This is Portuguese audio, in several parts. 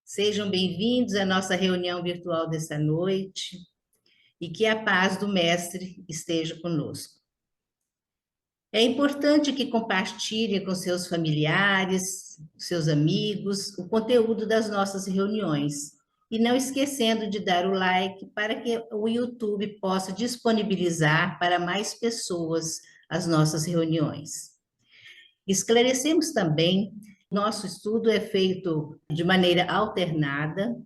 Sejam bem-vindos à nossa reunião virtual dessa noite e que a paz do Mestre esteja conosco. É importante que compartilhe com seus familiares, seus amigos, o conteúdo das nossas reuniões e não esquecendo de dar o like para que o YouTube possa disponibilizar para mais pessoas as nossas reuniões. Esclarecemos também, nosso estudo é feito de maneira alternada,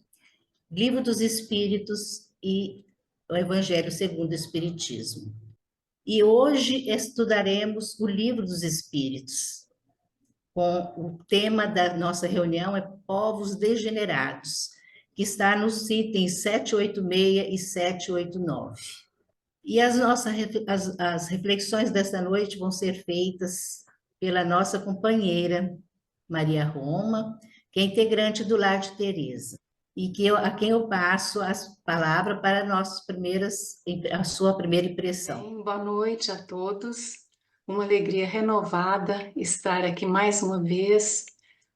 Livro dos Espíritos e o Evangelho segundo o Espiritismo. E hoje estudaremos o Livro dos Espíritos, com o tema da nossa reunião é Povos Degenerados, que está nos itens 786 e 789. E as reflexões desta noite vão ser feitas pela nossa companheira Maria Roma, que é integrante do Lar de Teresa, e a quem eu passo a palavra para a sua primeira impressão. Bem, boa noite a todos. Uma alegria renovada estar aqui mais uma vez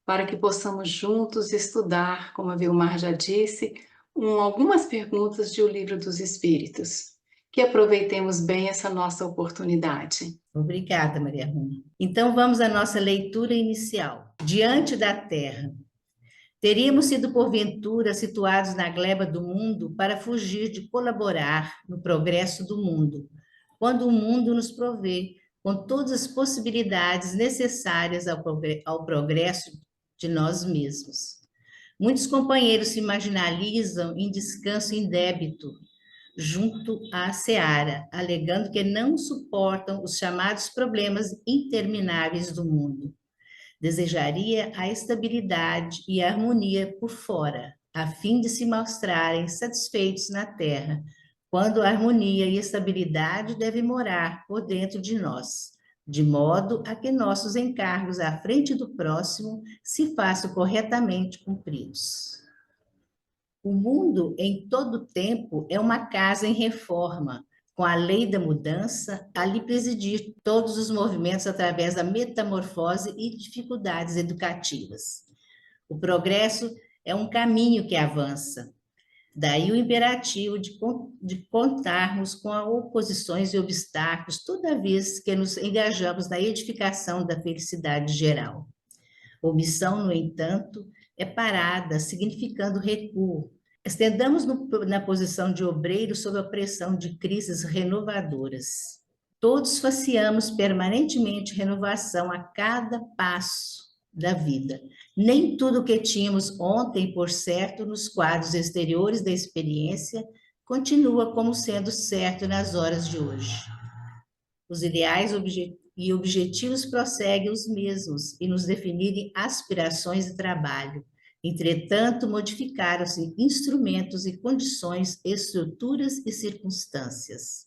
para que possamos juntos estudar, como a Vilmar já disse, algumas perguntas de O Livro dos Espíritos. Que aproveitemos bem essa nossa oportunidade. Obrigada, Maria Roma. Então vamos à nossa leitura inicial. Diante da Terra, teríamos sido, porventura, situados na gleba do mundo para fugir de colaborar no progresso do mundo, quando o mundo nos provê com todas as possibilidades necessárias ao progresso de nós mesmos. Muitos companheiros se marginalizam em descanso indébito junto à seara, alegando que não suportam os chamados problemas intermináveis do mundo. Desejaria a estabilidade e a harmonia por fora, a fim de se mostrarem satisfeitos na terra, quando a harmonia e estabilidade devem morar por dentro de nós, de modo a que nossos encargos à frente do próximo se façam corretamente cumpridos. O mundo, em todo tempo, é uma casa em reforma, com a lei da mudança a lhe presidir todos os movimentos através da metamorfose e dificuldades educativas. O progresso é um caminho que avança. Daí o imperativo de contarmos com as oposições e obstáculos toda vez que nos engajamos na edificação da felicidade geral. Omissão, no entanto, é parada, significando recuo. Estendamos na posição de obreiro sob a pressão de crises renovadoras. Todos faceamos permanentemente renovação a cada passo da vida. Nem tudo o que tínhamos ontem por certo nos quadros exteriores da experiência continua como sendo certo nas horas de hoje. Os ideais e objetivos prosseguem os mesmos e nos definirem aspirações de trabalho. Entretanto, modificaram-se instrumentos e condições, estruturas e circunstâncias.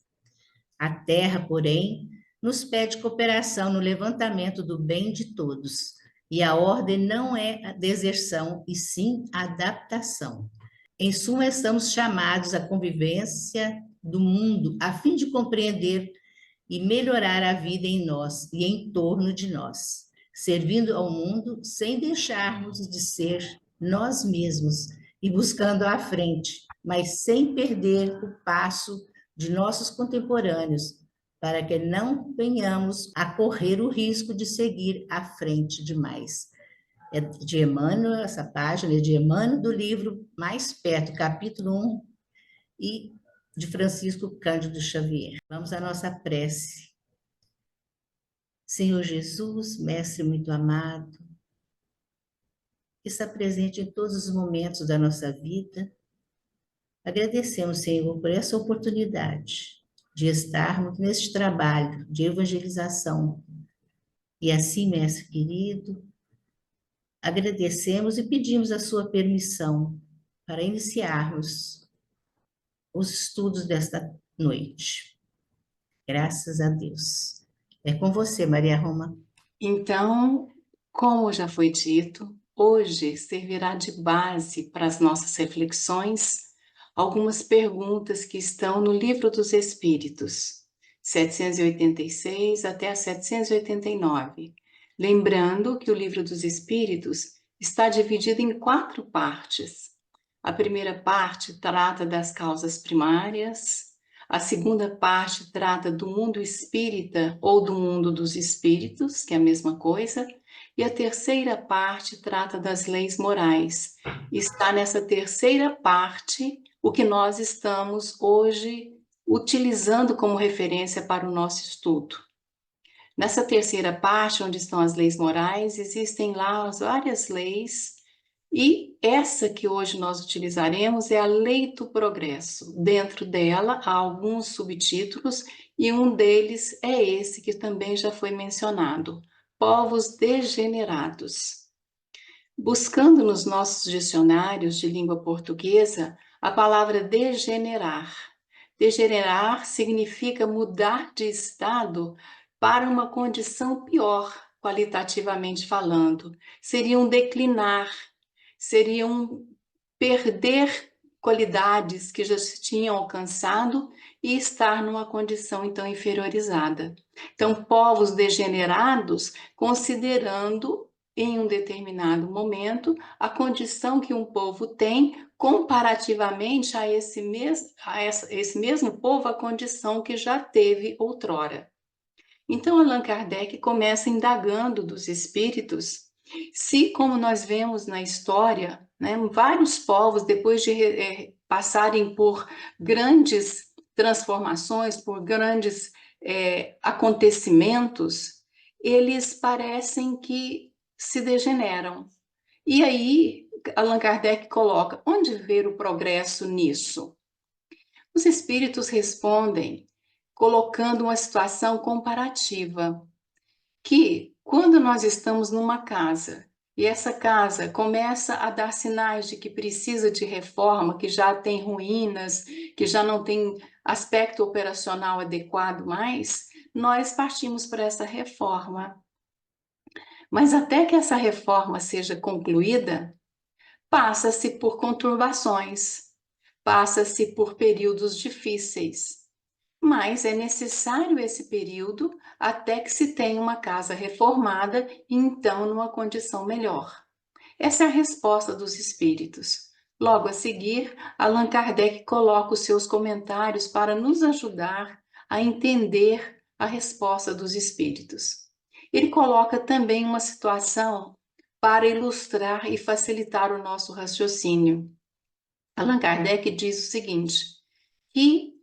A Terra, porém, nos pede cooperação no levantamento do bem de todos, e a ordem não é a deserção, e sim a adaptação. Em suma, estamos chamados à convivência do mundo, a fim de compreender e melhorar a vida em nós e em torno de nós, servindo ao mundo sem deixarmos de ser nós mesmos e buscando à frente, mas sem perder o passo de nossos contemporâneos, para que não venhamos a correr o risco de seguir à frente demais. É de Emmanuel, essa página é de Emmanuel, do livro Mais Perto, capítulo 1, e de Francisco Cândido Xavier. Vamos à nossa prece. Senhor Jesus, Mestre muito amado, que está presente em todos os momentos da nossa vida, agradecemos, Senhor, por essa oportunidade de estarmos neste trabalho de evangelização. E assim, Mestre querido, agradecemos e pedimos a sua permissão para iniciarmos os estudos desta noite. Graças a Deus. É com você, Maria Roma. Então, como já foi dito, hoje servirá de base para as nossas reflexões algumas perguntas que estão no Livro dos Espíritos, 786 até a 789. Lembrando que o Livro dos Espíritos está dividida em 4 partes. A primeira parte trata das causas primárias, a segunda parte trata do mundo espírita ou do mundo dos espíritos, que é a mesma coisa, e a terceira parte trata das leis morais. Está nessa terceira parte o que nós estamos hoje utilizando como referência para o nosso estudo. Nessa terceira parte, onde estão as leis morais, existem lá várias leis, e essa que hoje nós utilizaremos é a Lei do Progresso. Dentro dela há alguns subtítulos, e um deles é esse que também já foi mencionado: povos degenerados. Buscando nos nossos dicionários de língua portuguesa a palavra degenerar. Degenerar significa mudar de estado para uma condição pior, qualitativamente falando. Seria um declinar, seria um perder qualidades que já se tinham alcançado e estar numa condição então inferiorizada. Então, povos degenerados, considerando em um determinado momento a condição que um povo tem comparativamente a esse mesmo povo, a condição que já teve outrora. Então, Allan Kardec começa indagando dos espíritos se, como nós vemos na história, né, vários povos, depois de passarem por grandes transformações, por grandes acontecimentos, eles parecem que se degeneram. E aí, Allan Kardec coloca: onde ver o progresso nisso? Os espíritos respondem colocando uma situação comparativa, que quando nós estamos numa casa e essa casa começa a dar sinais de que precisa de reforma, que já tem ruínas, que já não tem aspecto operacional adequado mais, nós partimos para essa reforma. Mas até que essa reforma seja concluída, passa-se por conturbações, passa-se por períodos difíceis. Mas é necessário esse período até que se tenha uma casa reformada e então numa condição melhor. Essa é a resposta dos espíritos. Logo a seguir, Allan Kardec coloca os seus comentários para nos ajudar a entender a resposta dos espíritos. Ele coloca também uma situação para ilustrar e facilitar o nosso raciocínio. Allan Kardec diz o seguinte, que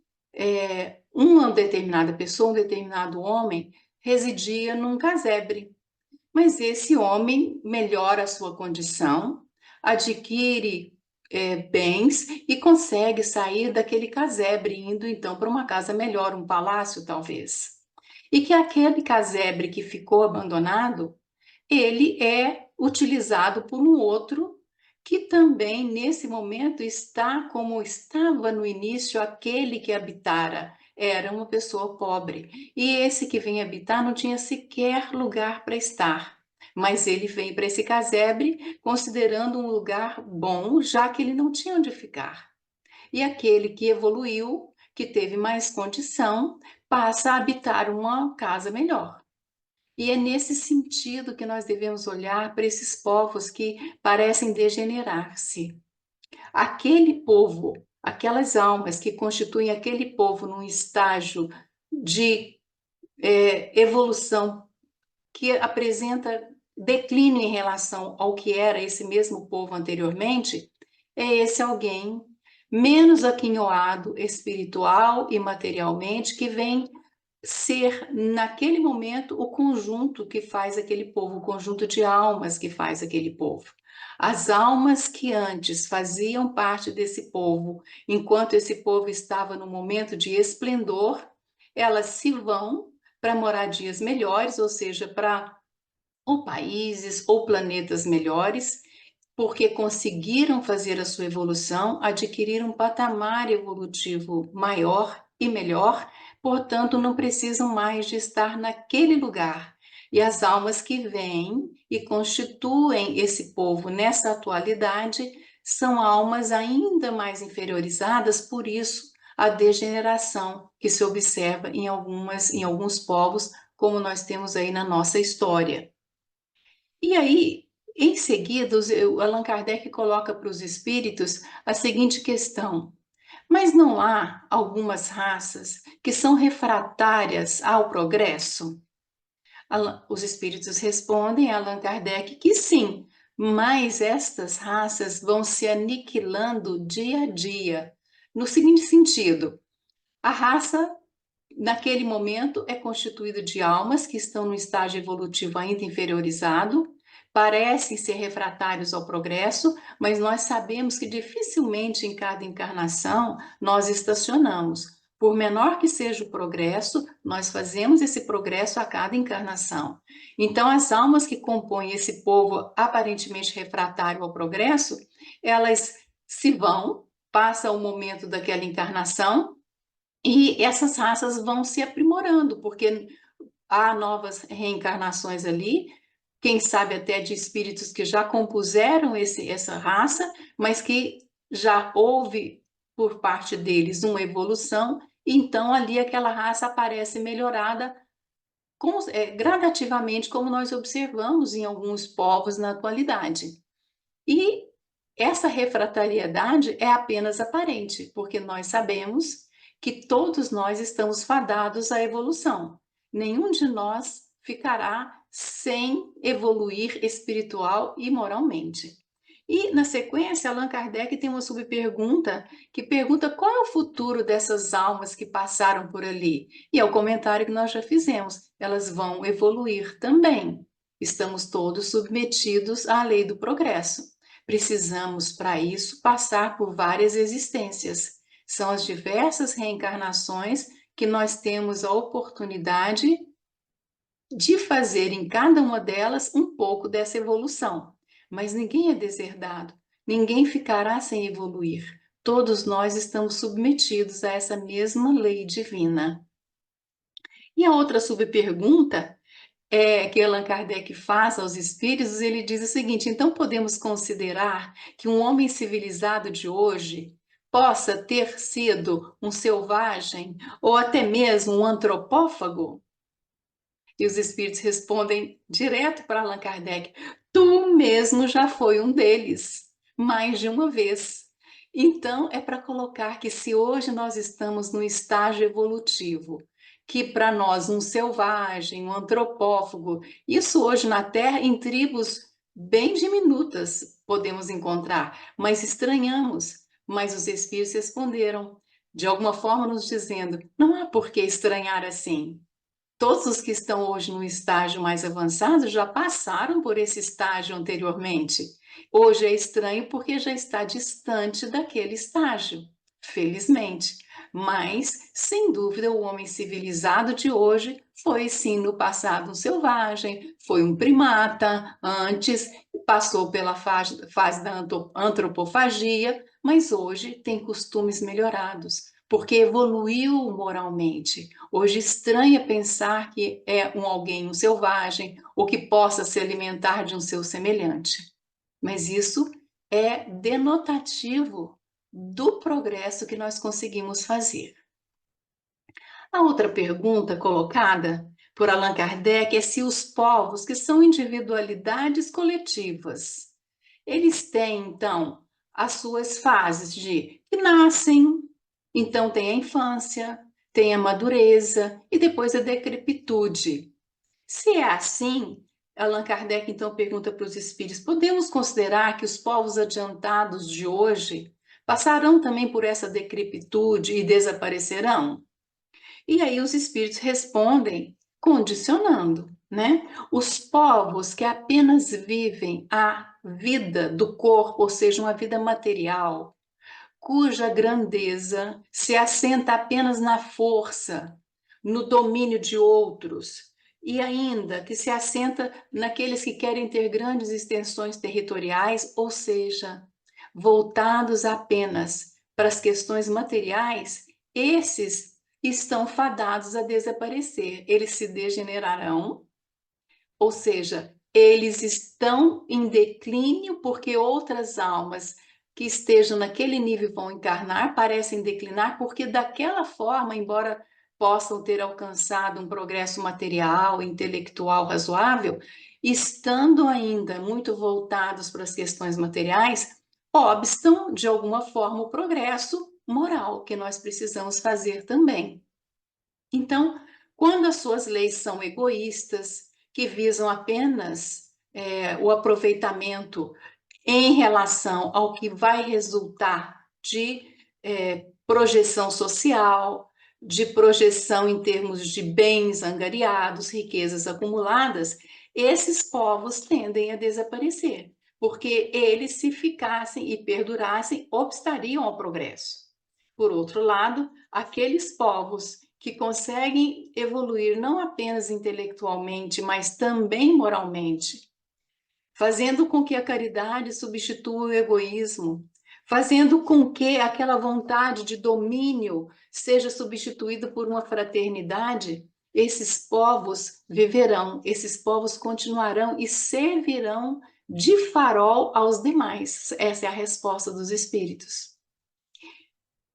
uma determinada pessoa, um determinado homem, residia num casebre. Mas esse homem melhora a sua condição, adquire bens e consegue sair daquele casebre, indo então para uma casa melhor, um palácio talvez. E que aquele casebre que ficou abandonado, ele é utilizado por um outro que também, nesse momento, está como estava no início aquele que habitara. Era uma pessoa pobre. E esse que vem habitar não tinha sequer lugar para estar. Mas ele vem para esse casebre considerando um lugar bom, já que ele não tinha onde ficar. E aquele que evoluiu, que teve mais condição, passa a habitar uma casa melhor. E é nesse sentido que nós devemos olhar para esses povos que parecem degenerar-se. Aquele povo, aquelas almas que constituem aquele povo num estágio de evolução que apresenta declínio em relação ao que era esse mesmo povo anteriormente, é esse alguém menos aquinhoado espiritual e materialmente que vem ser, naquele momento, o conjunto que faz aquele povo, o conjunto de almas que faz aquele povo. As almas que antes faziam parte desse povo, enquanto esse povo estava no momento de esplendor, elas se vão para moradias melhores, ou seja, para ou países ou planetas melhores, porque conseguiram fazer a sua evolução, adquirir um patamar evolutivo maior e melhor, portanto, não precisam mais de estar naquele lugar. E as almas que vêm e constituem esse povo nessa atualidade são almas ainda mais inferiorizadas, por isso a degeneração que se observa em alguns povos, como nós temos aí na nossa história. E aí, Em seguida, Allan Kardec coloca para os espíritos a seguinte questão: mas não há algumas raças que são refratárias ao progresso? Os espíritos respondem a Allan Kardec que sim, mas estas raças vão se aniquilando dia a dia. No seguinte sentido, a raça, naquele momento, é constituída de almas que estão no estágio evolutivo ainda inferiorizado, parecem ser refratários ao progresso, mas nós sabemos que dificilmente em cada encarnação nós estacionamos. Por menor que seja o progresso, nós fazemos esse progresso a cada encarnação. Então, as almas que compõem esse povo aparentemente refratário ao progresso, elas se vão, passa o momento daquela encarnação, e essas raças vão se aprimorando, porque há novas reencarnações ali, quem sabe até de espíritos que já compuseram essa raça, mas que já houve por parte deles uma evolução, e então ali aquela raça aparece melhorada gradativamente, como nós observamos em alguns povos na atualidade. E essa refratariedade é apenas aparente, porque nós sabemos que todos nós estamos fadados à evolução. Nenhum de nós ficará sem evoluir espiritual e moralmente. E, na sequência, Allan Kardec tem uma subpergunta que pergunta qual é o futuro dessas almas que passaram por ali. E é o comentário que nós já fizemos. Elas vão evoluir também. Estamos todos submetidos à lei do progresso. Precisamos, para isso, passar por várias existências. São as diversas reencarnações que nós temos a oportunidade de fazer em cada uma delas um pouco dessa evolução. Mas ninguém é deserdado, ninguém ficará sem evoluir. Todos nós estamos submetidos a essa mesma lei divina. E a outra subpergunta que Allan Kardec faz aos espíritos, ele diz o seguinte: então podemos considerar que um homem civilizado de hoje possa ter sido um selvagem ou até mesmo um antropófago? E os espíritos respondem direto para Allan Kardec: tu mesmo já foi um deles, mais de uma vez. Então, é para colocar que se hoje nós estamos no estágio evolutivo, que para nós um selvagem, um antropófago, isso hoje na Terra em tribos bem diminutas podemos encontrar, mas estranhamos. Mas os espíritos responderam, de alguma forma nos dizendo, não há por que estranhar assim. Todos os que estão hoje no estágio mais avançado já passaram por esse estágio anteriormente. Hoje é estranho porque já está distante daquele estágio, felizmente. Mas, sem dúvida, o homem civilizado de hoje foi, sim, no passado um selvagem, foi um primata antes, passou pela fase da antropofagia, mas hoje tem costumes melhorados, porque evoluiu moralmente. Hoje estranha pensar que é alguém, um selvagem, ou que possa se alimentar de um seu semelhante. Mas isso é denotativo do progresso que nós conseguimos fazer. A outra pergunta colocada por Allan Kardec é se os povos, que são individualidades coletivas, eles têm, então, as suas fases de que nascem, então tem a infância, tem a madureza e depois a decrepitude. Se é assim, Allan Kardec então pergunta para os espíritos: podemos considerar que os povos adiantados de hoje passarão também por essa decrepitude e desaparecerão? E aí os espíritos respondem condicionando, né? Os povos que apenas vivem a vida do corpo, ou seja, uma vida material, cuja grandeza se assenta apenas na força, no domínio de outros, e ainda que se assenta naqueles que querem ter grandes extensões territoriais, ou seja, voltados apenas para as questões materiais, esses estão fadados a desaparecer. Eles se degenerarão, ou seja, eles estão em declínio porque outras almas que estejam naquele nível vão encarnar, parecem declinar, porque daquela forma, embora possam ter alcançado um progresso material, intelectual razoável, estando ainda muito voltados para as questões materiais, obstam de alguma forma o progresso moral que nós precisamos fazer também. Então, quando as suas leis são egoístas, que visam apenas o aproveitamento em relação ao que vai resultar de projeção social, de projeção em termos de bens angariados, riquezas acumuladas, esses povos tendem a desaparecer, porque eles, se ficassem e perdurassem, obstariam ao progresso. Por outro lado, aqueles povos que conseguem evoluir não apenas intelectualmente, mas também moralmente, fazendo com que a caridade substitua o egoísmo, fazendo com que aquela vontade de domínio seja substituída por uma fraternidade, esses povos viverão, esses povos continuarão e servirão de farol aos demais. Essa é a resposta dos espíritos.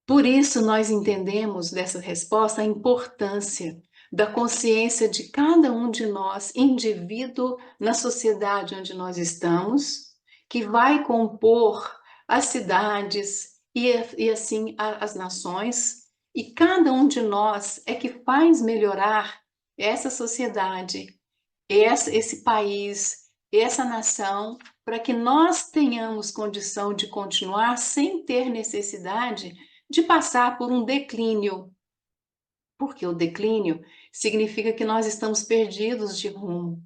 Por isso, nós entendemos dessa resposta a importância da consciência de cada um de nós, indivíduo, na sociedade onde nós estamos, que vai compor as cidades e assim as nações, e cada um de nós é que faz melhorar essa sociedade, esse país, essa nação, para que nós tenhamos condição de continuar sem ter necessidade de passar por um declínio, porque o declínio significa que nós estamos perdidos de rumo.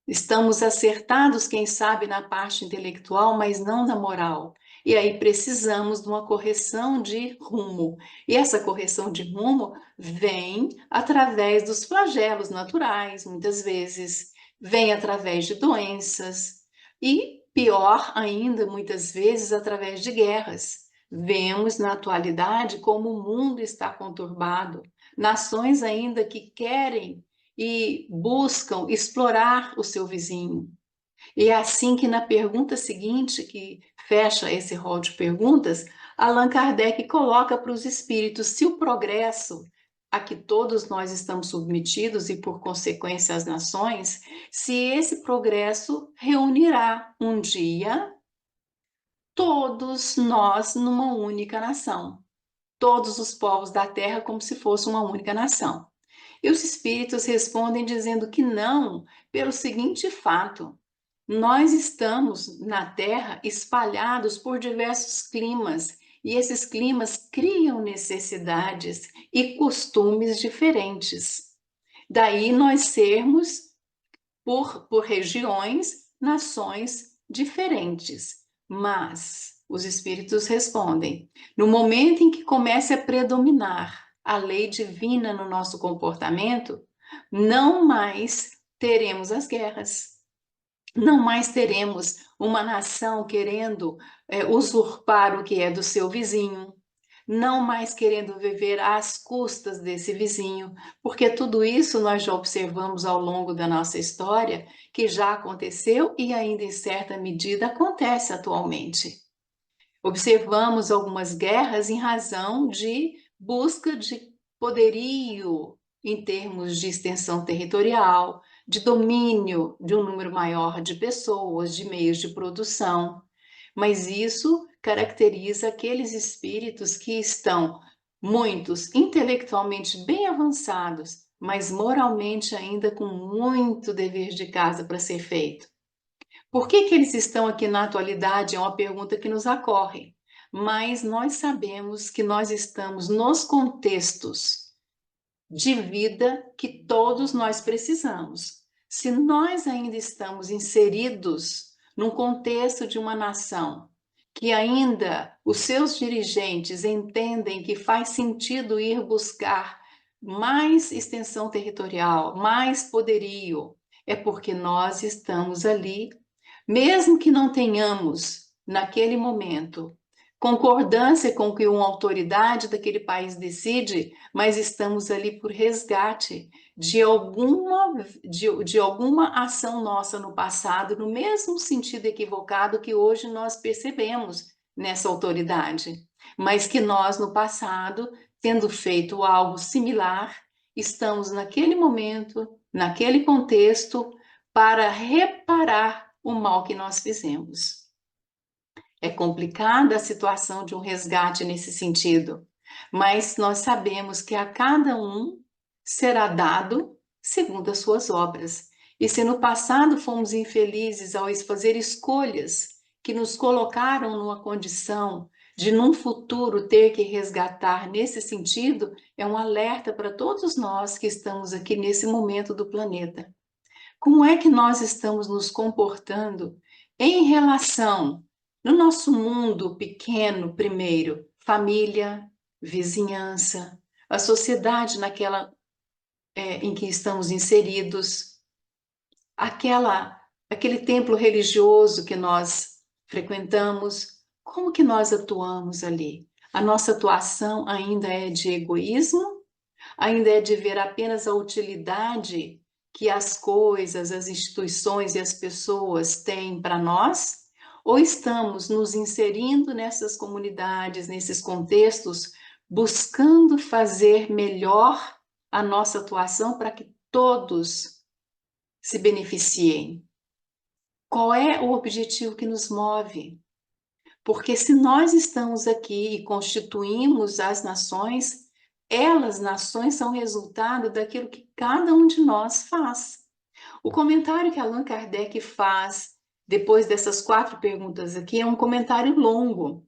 Estamos acertados, quem sabe, na parte intelectual, mas não na moral. E aí precisamos de uma correção de rumo. E essa correção de rumo vem através dos flagelos naturais, muitas vezes, vem através de doenças e, pior ainda, muitas vezes, através de guerras. Vemos na atualidade como o mundo está conturbado, nações ainda que querem e buscam explorar o seu vizinho. E é assim que na pergunta seguinte, que fecha esse rol de perguntas, Allan Kardec coloca para os espíritos se o progresso a que todos nós estamos submetidos e, por consequência, as nações, se esse progresso reunirá um dia todos nós numa única nação, todos os povos da Terra como se fosse uma única nação. E os espíritos respondem dizendo que não, pelo seguinte fato: nós estamos na Terra espalhados por diversos climas, e esses climas criam necessidades e costumes diferentes. Daí nós sermos, por regiões, nações diferentes. Mas os espíritos respondem: no momento em que comece a predominar a lei divina no nosso comportamento, não mais teremos as guerras, não mais teremos uma nação querendo usurpar o que é do seu vizinho, não mais querendo viver às custas desse vizinho, porque tudo isso nós já observamos ao longo da nossa história, que já aconteceu e ainda em certa medida acontece atualmente. Observamos algumas guerras em razão de busca de poderio em termos de extensão territorial, de domínio de um número maior de pessoas, de meios de produção. Mas isso caracteriza aqueles espíritos que estão, muitos, intelectualmente bem avançados, mas moralmente ainda com muito dever de casa para ser feito. Por que eles estão aqui na atualidade? É uma pergunta que nos ocorre. Mas nós sabemos que nós estamos nos contextos de vida que todos nós precisamos. Se nós ainda estamos inseridos num contexto de uma nação que ainda os seus dirigentes entendem que faz sentido ir buscar mais extensão territorial, mais poderio, é porque nós estamos ali, mesmo que não tenhamos, naquele momento, concordância com o que uma autoridade daquele país decide, mas estamos ali por resgate de alguma ação nossa no passado, no mesmo sentido equivocado que hoje nós percebemos nessa autoridade, mas que nós, no passado, tendo feito algo similar, estamos naquele momento, naquele contexto, para reparar o mal que nós fizemos. É complicada a situação de um resgate nesse sentido, mas nós sabemos que a cada um será dado segundo as suas obras. E se no passado fomos infelizes ao fazer escolhas que nos colocaram numa condição de, num futuro, ter que resgatar nesse sentido, é um alerta para todos nós que estamos aqui nesse momento do planeta. Como é que nós estamos nos comportando em relação, no nosso mundo pequeno, primeiro, família, vizinhança, a sociedade naquela em que estamos inseridos, aquele templo religioso que nós frequentamos, como que nós atuamos ali? A nossa atuação ainda é de egoísmo? Ainda é de ver apenas a utilidade que as coisas, as instituições e as pessoas têm para nós? Ou estamos nos inserindo nessas comunidades, nesses contextos, buscando fazer melhor a nossa atuação para que todos se beneficiem? Qual é o objetivo que nos move? Porque se nós estamos aqui e constituímos as nações, nações, são resultado daquilo que cada um de nós faz. O comentário que Allan Kardec faz, depois dessas 4 perguntas aqui, é um comentário longo.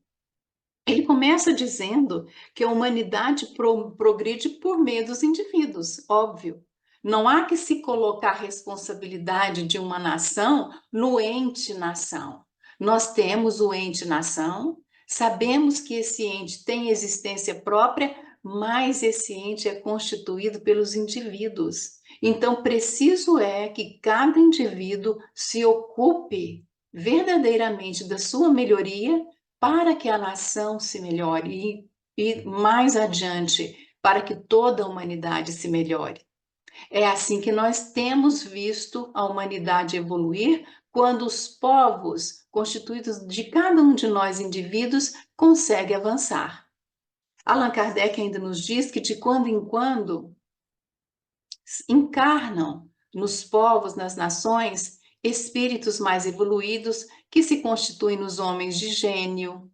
Ele começa dizendo que a humanidade progride por meio dos indivíduos, óbvio. Não há que se colocar a responsabilidade de uma nação no ente-nação. Nós temos o ente-nação, sabemos que esse ente tem existência própria, mas esse ente é constituído pelos indivíduos. Então, preciso é que cada indivíduo se ocupe verdadeiramente da sua melhoria para que a nação se melhore e mais adiante, para que toda a humanidade se melhore. É assim que nós temos visto a humanidade evoluir quando os povos constituídos de cada um de nós indivíduos conseguem avançar. Allan Kardec ainda nos diz que de quando em quando encarnam nos povos, nas nações, espíritos mais evoluídos que se constituem nos homens de gênio,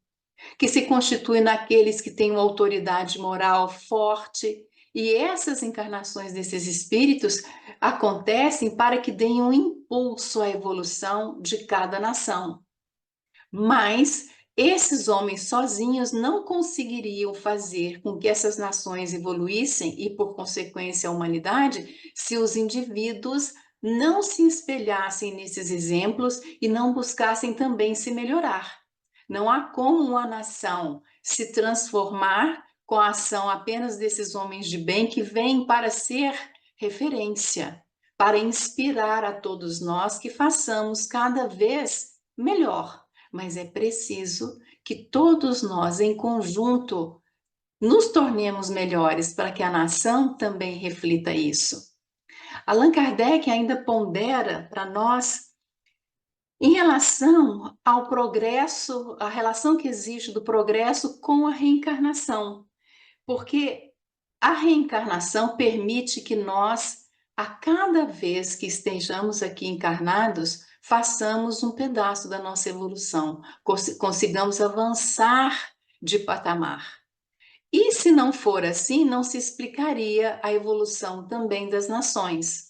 que se constituem naqueles que têm uma autoridade moral forte. E essas encarnações desses espíritos acontecem para que deem um impulso à evolução de cada nação. Mas esses homens sozinhos não conseguiriam fazer com que essas nações evoluíssem e, por consequência, a humanidade, se os indivíduos não se espelhassem nesses exemplos e não buscassem também se melhorar. Não há como uma nação se transformar com a ação apenas desses homens de bem que vêm para ser referência, para inspirar a todos nós que façamos cada vez melhor. Mas é preciso que todos nós, em conjunto, nos tornemos melhores para que a nação também reflita isso. Allan Kardec ainda pondera para nós em relação ao progresso, a relação que existe do progresso com a reencarnação, porque a reencarnação permite que nós, a cada vez que estejamos aqui encarnados, façamos um pedaço da nossa evolução, consigamos avançar de patamar. E se não for assim, não se explicaria a evolução também das nações.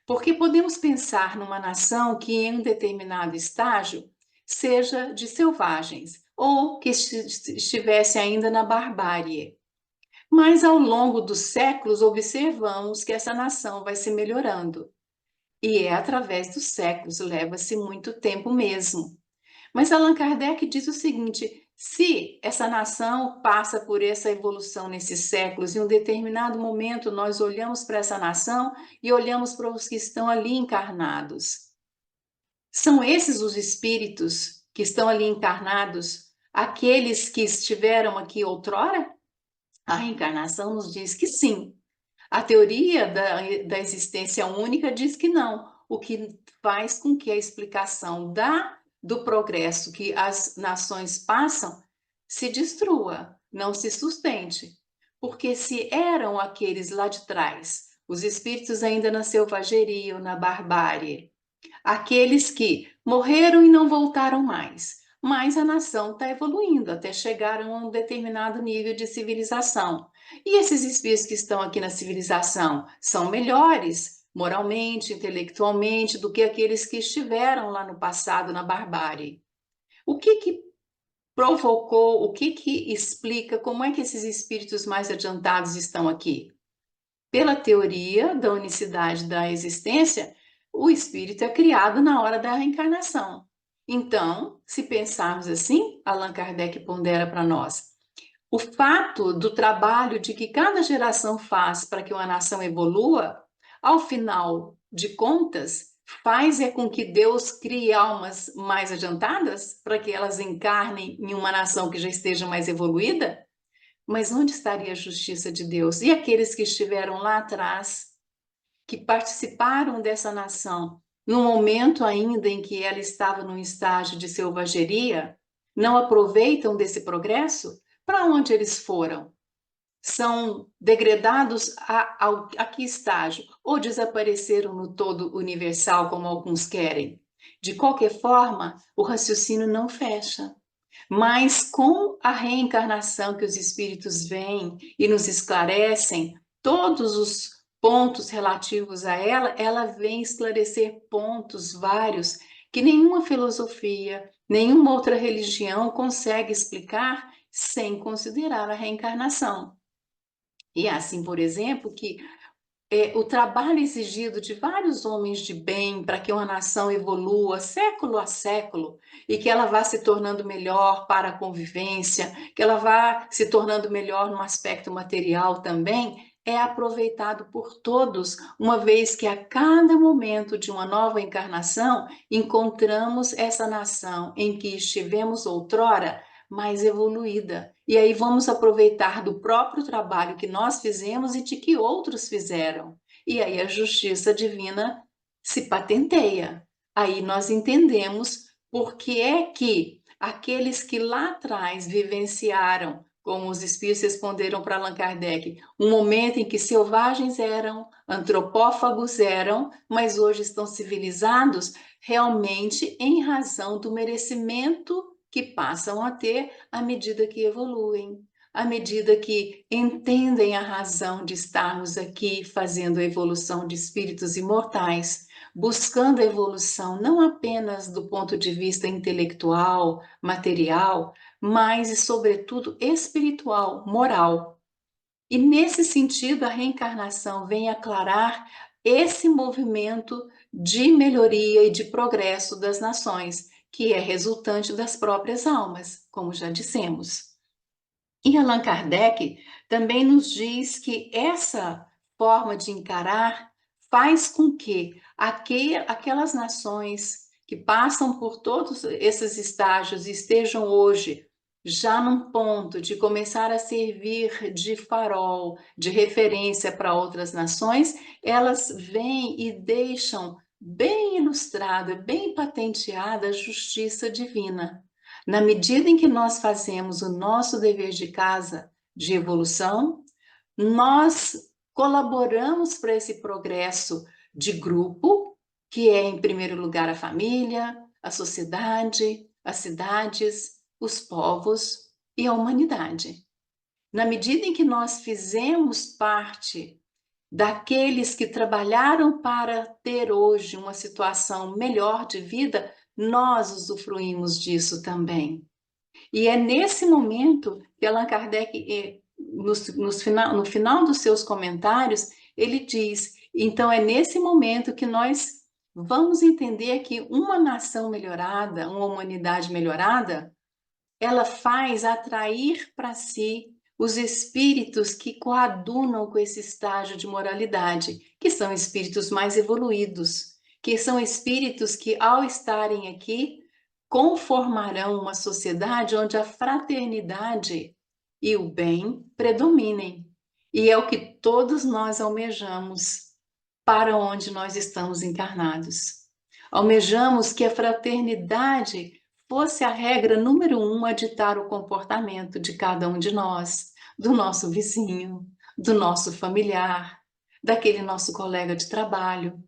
Porque podemos pensar numa nação que em um determinado estágio seja de selvagens ou que estivesse ainda na barbárie. Mas ao longo dos séculos observamos que essa nação vai se melhorando. E é através dos séculos, leva-se muito tempo mesmo. Mas Allan Kardec diz o seguinte: se essa nação passa por essa evolução nesses séculos, em um determinado momento nós olhamos para essa nação e olhamos para os que estão ali encarnados. São esses os espíritos que estão ali encarnados, aqueles que estiveram aqui outrora? A reencarnação nos diz que sim. A teoria da existência única diz que não, o que faz com que a explicação do progresso que as nações passam se destrua, não se sustente. Porque se eram aqueles lá de trás, os espíritos ainda na selvageria ou na barbárie, aqueles que morreram e não voltaram mais, mas a nação está evoluindo até chegar a um determinado nível de civilização. E esses espíritos que estão aqui na civilização são melhores, moralmente, intelectualmente, do que aqueles que estiveram lá no passado, na barbárie. O que provocou, o que explica como é que esses espíritos mais adiantados estão aqui? Pela teoria da unicidade da existência, o espírito é criado na hora da reencarnação. Então, se pensarmos assim, Allan Kardec pondera para nós, o fato do trabalho de que cada geração faz para que uma nação evolua, ao final de contas, faz é com que Deus crie almas mais adiantadas para que elas encarnem em uma nação que já esteja mais evoluída? Mas onde estaria a justiça de Deus? E aqueles que estiveram lá atrás, que participaram dessa nação, no momento ainda em que ela estava num estágio de selvageria, não aproveitam desse progresso? Para onde eles foram? São degradados a que estágio? Ou desapareceram no todo universal, como alguns querem? De qualquer forma, o raciocínio não fecha. Mas com a reencarnação que os espíritos vêm e nos esclarecem todos os pontos relativos a ela, ela vem esclarecer pontos vários que nenhuma filosofia, nenhuma outra religião consegue explicar sem considerar a reencarnação. E é assim, por exemplo, que o trabalho exigido de vários homens de bem para que uma nação evolua século a século e que ela vá se tornando melhor para a convivência, que ela vá se tornando melhor no aspecto material também, é aproveitado por todos, uma vez que a cada momento de uma nova encarnação encontramos essa nação em que estivemos outrora mais evoluída. E aí vamos aproveitar do próprio trabalho que nós fizemos e de que outros fizeram. E aí a justiça divina se patenteia. Aí nós entendemos por que é que aqueles que lá atrás vivenciaram, como os espíritos responderam para Allan Kardec, um momento em que selvagens eram, antropófagos eram, mas hoje estão civilizados, realmente em razão do merecimento que passam a ter à medida que evoluem, à medida que entendem a razão de estarmos aqui fazendo a evolução de espíritos imortais, buscando a evolução não apenas do ponto de vista intelectual, material, mas e sobretudo espiritual, moral. E nesse sentido, a reencarnação vem aclarar esse movimento de melhoria e de progresso das nações, que é resultante das próprias almas, como já dissemos. E Allan Kardec também nos diz que essa forma de encarar faz com que aquelas nações que passam por todos esses estágios e estejam hoje já num ponto de começar a servir de farol, de referência para outras nações, elas vêm e deixam bem ilustrada, bem patenteada a justiça divina. Na medida em que nós fazemos o nosso dever de casa de evolução, nós colaboramos para esse progresso de grupo, que é, em primeiro lugar, a família, a sociedade, as cidades, os povos e a humanidade. Na medida em que nós fizemos parte daqueles que trabalharam para ter hoje uma situação melhor de vida, nós usufruímos disso também. E é nesse momento que Allan Kardec, no final dos seus comentários, ele diz: então é nesse momento que nós vamos entender que uma nação melhorada, uma humanidade melhorada, ela faz atrair para si os espíritos que coadunam com esse estágio de moralidade, que são espíritos mais evoluídos, que são espíritos que, ao estarem aqui, conformarão uma sociedade onde a fraternidade e o bem predominem. E é o que todos nós almejamos para onde nós estamos encarnados. Almejamos que a fraternidade fosse a regra número 1 a ditar o comportamento de cada um de nós, do nosso vizinho, do nosso familiar, daquele nosso colega de trabalho,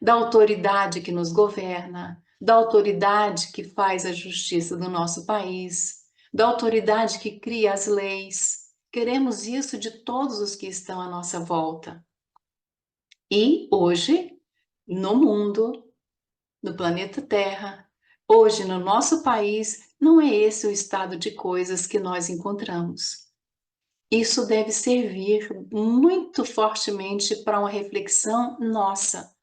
da autoridade que nos governa, da autoridade que faz a justiça do nosso país, da autoridade que cria as leis. Queremos isso de todos os que estão à nossa volta. E hoje, no mundo, no planeta Terra, hoje no nosso país, não é esse o estado de coisas que nós encontramos. Isso deve servir muito fortemente para uma reflexão nossa.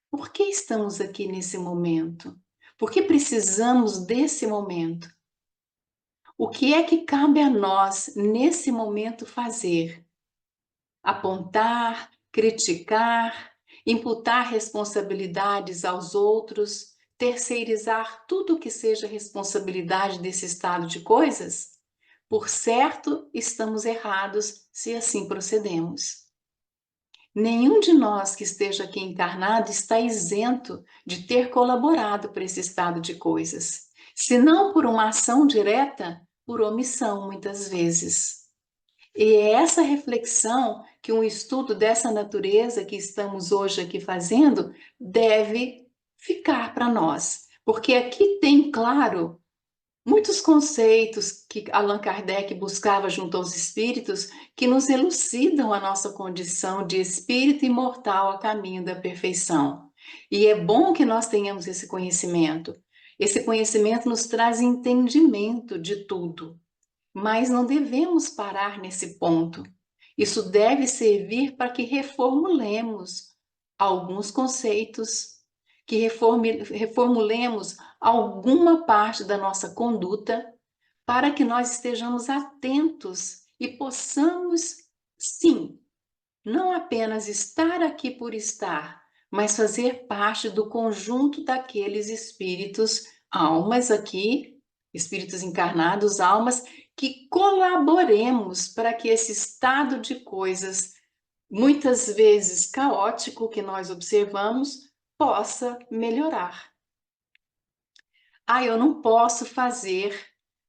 Por que estamos aqui nesse momento? Por que precisamos desse momento? O que é que cabe a nós, nesse momento, fazer? Apontar, criticar, imputar responsabilidades aos outros, terceirizar tudo o que seja responsabilidade desse estado de coisas? Por certo, estamos errados se assim procedemos. Nenhum de nós que esteja aqui encarnado está isento de ter colaborado para esse estado de coisas, se não por uma ação direta, por omissão, muitas vezes. E é essa reflexão que um estudo dessa natureza que estamos hoje aqui fazendo deve ficar para nós, porque aqui tem, claro, muitos conceitos que Allan Kardec buscava junto aos espíritos que nos elucidam a nossa condição de espírito imortal a caminho da perfeição. E é bom que nós tenhamos esse conhecimento. Esse conhecimento nos traz entendimento de tudo, mas não devemos parar nesse ponto. Isso deve servir para que reformulemos alguns conceitos, que reformulemos alguma parte da nossa conduta, para que nós estejamos atentos e possamos, sim, não apenas estar aqui por estar, mas fazer parte do conjunto daqueles espíritos, almas aqui, espíritos encarnados, almas, que colaboremos para que esse estado de coisas, muitas vezes caótico, que nós observamos, possa melhorar. Eu não posso fazer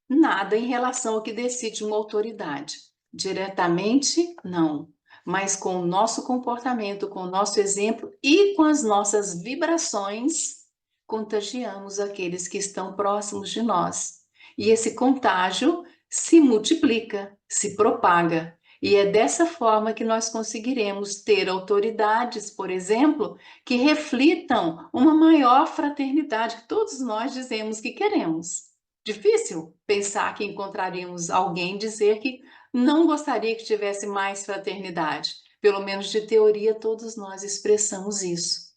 nada em relação ao que decide uma autoridade. Diretamente, não. Mas com o nosso comportamento, com o nosso exemplo e com as nossas vibrações, contagiamos aqueles que estão próximos de nós. E esse contágio se multiplica, se propaga. E é dessa forma que nós conseguiremos ter autoridades, por exemplo, que reflitam uma maior fraternidade que todos nós dizemos que queremos. Difícil pensar que encontraríamos alguém dizer que não gostaria que tivesse mais fraternidade. Pelo menos de teoria, todos nós expressamos isso.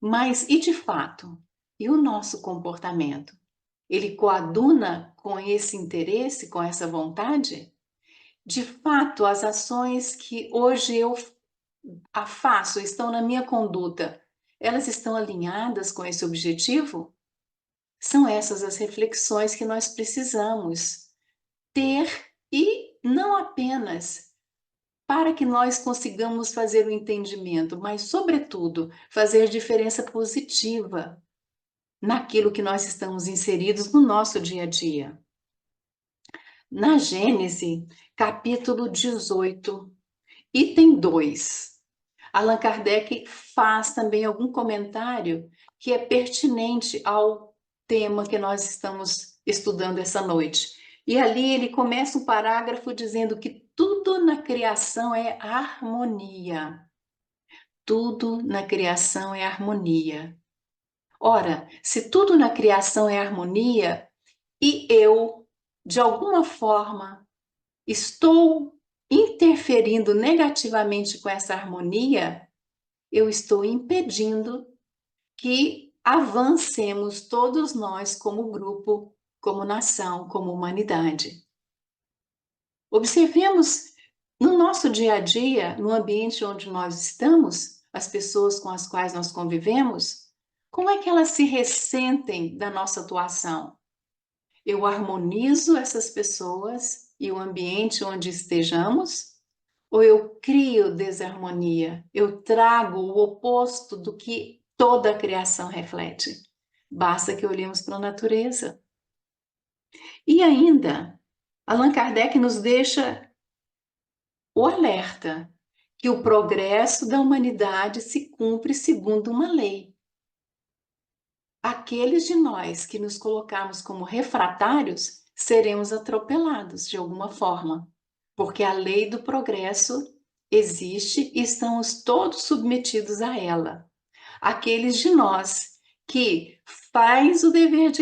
Mas, e de fato? E o nosso comportamento? Ele coaduna com esse interesse, com essa vontade? De fato, as ações que hoje eu faço, estão na minha conduta, elas estão alinhadas com esse objetivo? São essas as reflexões que nós precisamos ter, e não apenas para que nós consigamos fazer o entendimento, mas, sobretudo, fazer diferença positiva naquilo que nós estamos inseridos no nosso dia a dia. Na Gênese, capítulo 18, item 2, Allan Kardec faz também algum comentário que é pertinente ao tema que nós estamos estudando essa noite. E ali ele começa um parágrafo dizendo que tudo na criação é harmonia. Tudo na criação é harmonia. Ora, se tudo na criação é harmonia, e eu, de alguma forma, estou interferindo negativamente com essa harmonia, eu estou impedindo que avancemos todos nós como grupo, como nação, como humanidade. Observemos no nosso dia a dia, no ambiente onde nós estamos, as pessoas com as quais nós convivemos, como é que elas se ressentem da nossa atuação? Eu harmonizo essas pessoas e o ambiente onde estejamos? Ou eu crio desarmonia? Eu trago o oposto do que toda a criação reflete? Basta que olhemos para a natureza. E ainda, Allan Kardec nos deixa o alerta que o progresso da humanidade se cumpre segundo uma lei. Aqueles de nós que nos colocarmos como refratários, seremos atropelados de alguma forma, porque a lei do progresso existe e estamos todos submetidos a ela. Aqueles de nós que fazem o dever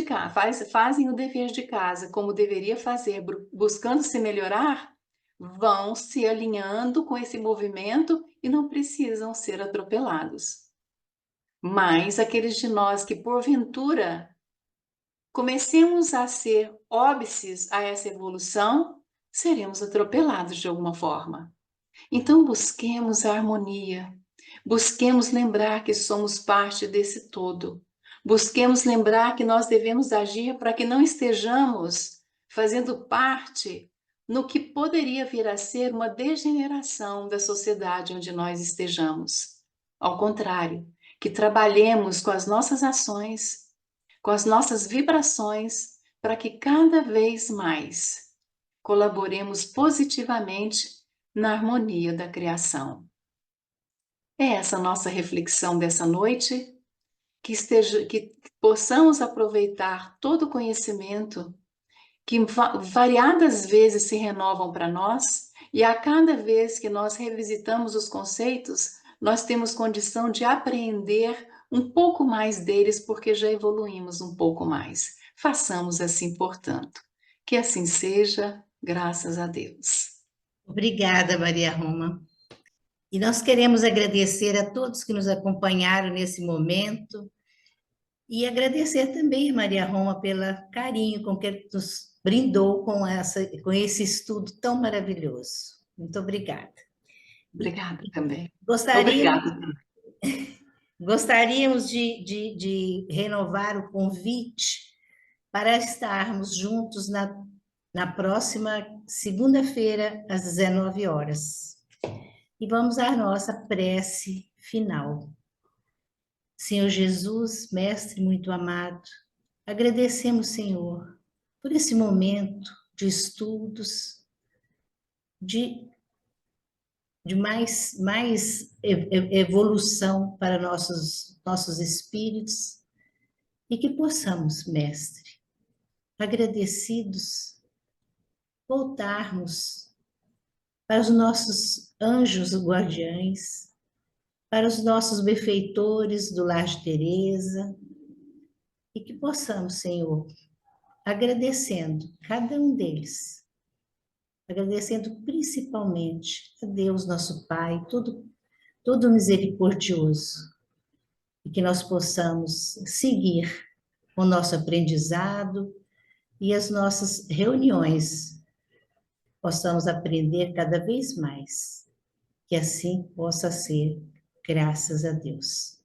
de casa como deveria fazer, buscando se melhorar, vão se alinhando com esse movimento e não precisam ser atropelados. Mas aqueles de nós que, porventura, comecemos a ser óbices a essa evolução, seremos atropelados de alguma forma. Então, busquemos a harmonia, busquemos lembrar que somos parte desse todo, busquemos lembrar que nós devemos agir para que não estejamos fazendo parte no que poderia vir a ser uma degeneração da sociedade onde nós estejamos. Ao contrário, que trabalhemos com as nossas ações, com as nossas vibrações, para que cada vez mais colaboremos positivamente na harmonia da criação. É essa nossa reflexão dessa noite, que possamos aproveitar todo o conhecimento que variadas vezes se renovam para nós, e a cada vez que nós revisitamos os conceitos, nós temos condição de aprender um pouco mais deles, porque já evoluímos um pouco mais. Façamos assim, portanto. Que assim seja, graças a Deus. Obrigada, Maria Roma. E nós queremos agradecer a todos que nos acompanharam nesse momento e agradecer também a Maria Roma pelo carinho com que nos brindou com esse estudo tão maravilhoso. Muito obrigada. Obrigada também. Gostaríamos, Obrigada. gostaríamos de renovar o convite para estarmos juntos na próxima segunda-feira, às 19 horas. E vamos à nossa prece final. Senhor Jesus, Mestre muito amado, agradecemos, Senhor, por esse momento de estudos, de mais evolução para nossos espíritos, e que possamos, Mestre, agradecidos, voltarmos para os nossos anjos guardiães, para os nossos benfeitores do Lar de Teresa, e que possamos, Senhor, agradecendo cada um deles, agradecendo principalmente a Deus, nosso Pai, todo misericordioso, e que nós possamos seguir o nosso aprendizado e as nossas reuniões, possamos aprender cada vez mais, que assim possa ser, graças a Deus.